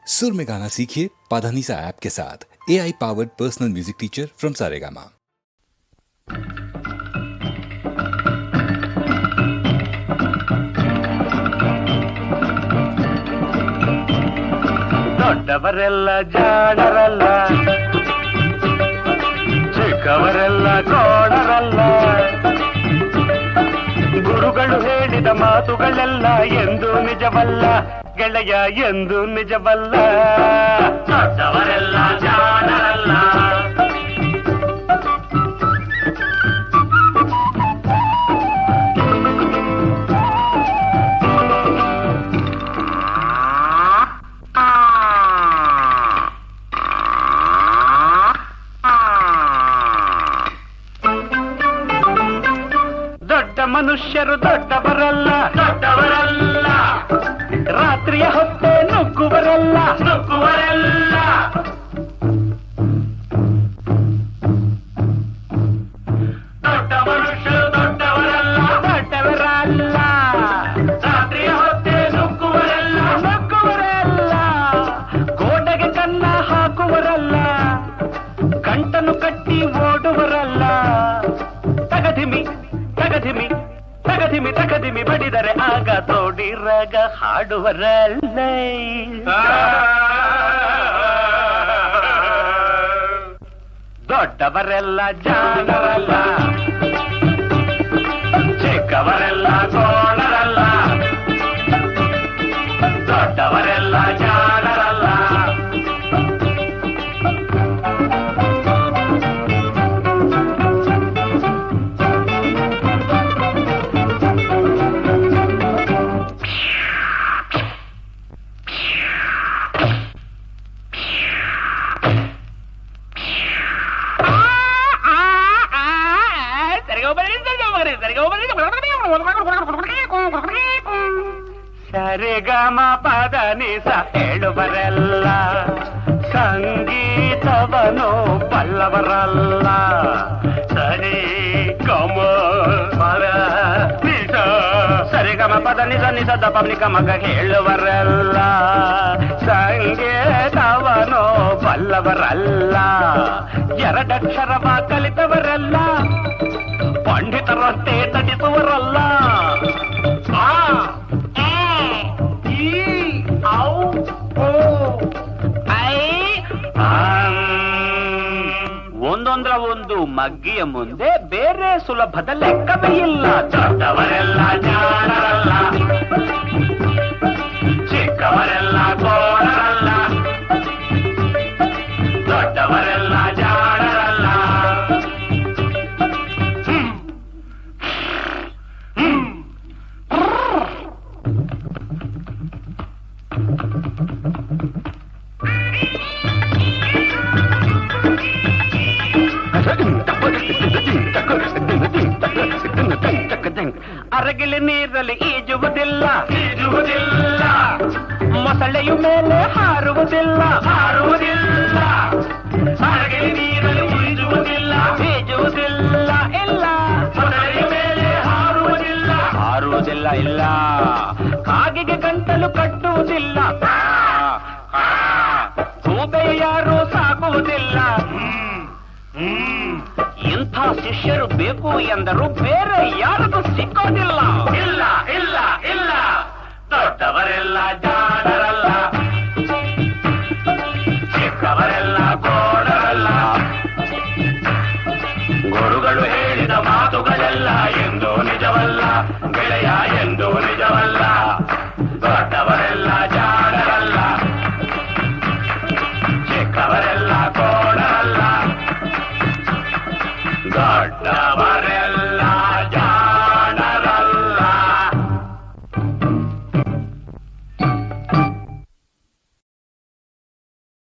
सुर में गाना सीखिए पाधानीसा ऐप के साथ। AI powered personal music teacher from Saregama. ದೊಡ್ಡವರೆಲ್ಲ ಜಾಣರಲ್ಲ, ಚಿಕ್ಕವರೆಲ್ಲ ಕೋಣರಲ್ಲ. ಗುರುಗಳು ಹೇಳಿದ ಮಾತುಗಳೆಲ್ಲ ಎಂದು ನಿಜವಲ್ಲ ಗೆಳೆಯ, ಎಂದು ನಿಜವಲ್ಲ. ದೊಡ್ಡವರೆಲ್ಲ ಜಾಣರಲ್ಲ, ಮನುಷ್ಯರು ದೊಡ್ಡವರಲ್ಲ, ದೊಡ್ಡವರಲ್ಲ. ರಾತ್ರಿಯ ಹೊತ್ತೆ ನುಗ್ಗುವರಲ್ಲ, ನುಗ್ಗುವರಲ್ಲ. ದೊಡ್ಡ ಮನುಷ್ಯರು ದೊಡ್ಡವರಲ್ಲ, ದೊಡ್ಡವರಲ್ಲ. ರಾತ್ರಿಯ ಹೊತ್ತೆ ನುಗ್ಗುವರಲ್ಲ, ನುಗ್ಗುವರಲ್ಲ. ಗೋಡೆಗೆ ಕನ್ನ ಹಾಕುವರಲ್ಲ, ಗಂಟನ್ನು ಕಟ್ಟಿ ಓಡುವರಲ್ಲ. ತಗಧಿಮಿ ತಗಧಿಮಿ ತಗಧಿಮಿ ತಗಧಿಮಿ ಬಡಿದರೆ ಆಗ ತೋಡಿರಾಗ ಹಾಡುವರಲ್ಲ. ದೊಡ್ಡವರೆಲ್ಲ ಜಾಣರಲ್ಲ, ಚಿಕ್ಕವರೆಲ್ಲ ಕೋಣರಲ್ಲ. ದೊಡ್ಡವರೆಲ್ಲ ಜಾಣರಲ್ಲ, ಸರಿಗಮ ಪದನಿಸ ಹೇಳುವರೆಲ್ಲ, ಸಂಗೀತವನು ಬಲ್ಲವರಲ್ಲ. ಸರಿ ಗಮ ಪದ ನಿಸ, ಸರಿಗಮ ಪದ ನಿಸ ನಿಸದ ಪಬ್ಲಿಕ ಮಗ ಹೇಳುವರಲ್ಲ. ಸಂಗೀತವನು ಬಲ್ಲವರಲ್ಲ. ಎರಡಕ್ಷರವ ಕಲಿತವರಲ್ಲ, ಪಂಡಿತರಂತೆ ತಡಿಸುವರಲ್ಲ. ಒಂದೊಂದರ ಒಂದು ಮಗ್ಗಿಯ ಮುಂದೆ ಬೇರೆ ಸುಲಭದ ಲೆಕ್ಕವೇ ಇಲ್ಲ. ದೊಡ್ಡವರೆಲ್ಲ ಜಾಣರಲ್ಲ, ಚಿಕ್ಕವರೆಲ್ಲ ಕೋಣರಲ್ಲ. ದೊಡ್ಡವರೆಲ್ಲ ಜಾಣರಲ್ಲ, ಅರಗಿಲಿ ನೀರಲ್ಲಿ ಈಜುವುದಿಲ್ಲ, ಈಜುವುದಿಲ್ಲ. ಮೊಸಳೆಯು ಮೇಲೆ ಹಾರುವುದಿಲ್ಲ, ಹಾರುವುದಿಲ್ಲ. ಅರಗಿಲಿ ನೀರಲ್ಲಿ ಈಜುವುದಿಲ್ಲ, ಈಜುವುದಿಲ್ಲ. ಇಲ್ಲ, ಮೊಸಳೆಯ ಮೇಲೆ ಹಾರುವುದಿಲ್ಲ, ಹಾರುವುದಿಲ್ಲ. ಇಲ್ಲ, ಕಾಗೆಗೆ ಗಂಟಲು ಕಟ್ಟುವುದಿಲ್ಲ. ಗೂಬೆ ಯಾರು ಸಾಕುವುದಿಲ್ಲ. ಇಂಥ ಶಿಷ್ಯರು ಬೇಕು ಎಂದರು ಬೇರೆ ಯಾರಿಗೂ ಸಿಕ್ಕೋದಿಲ್ಲ. ಇಲ್ಲ ಇಲ್ಲ ಇಲ್ಲ, ದೊಡ್ಡವರೆಲ್ಲ ಜಾಣರ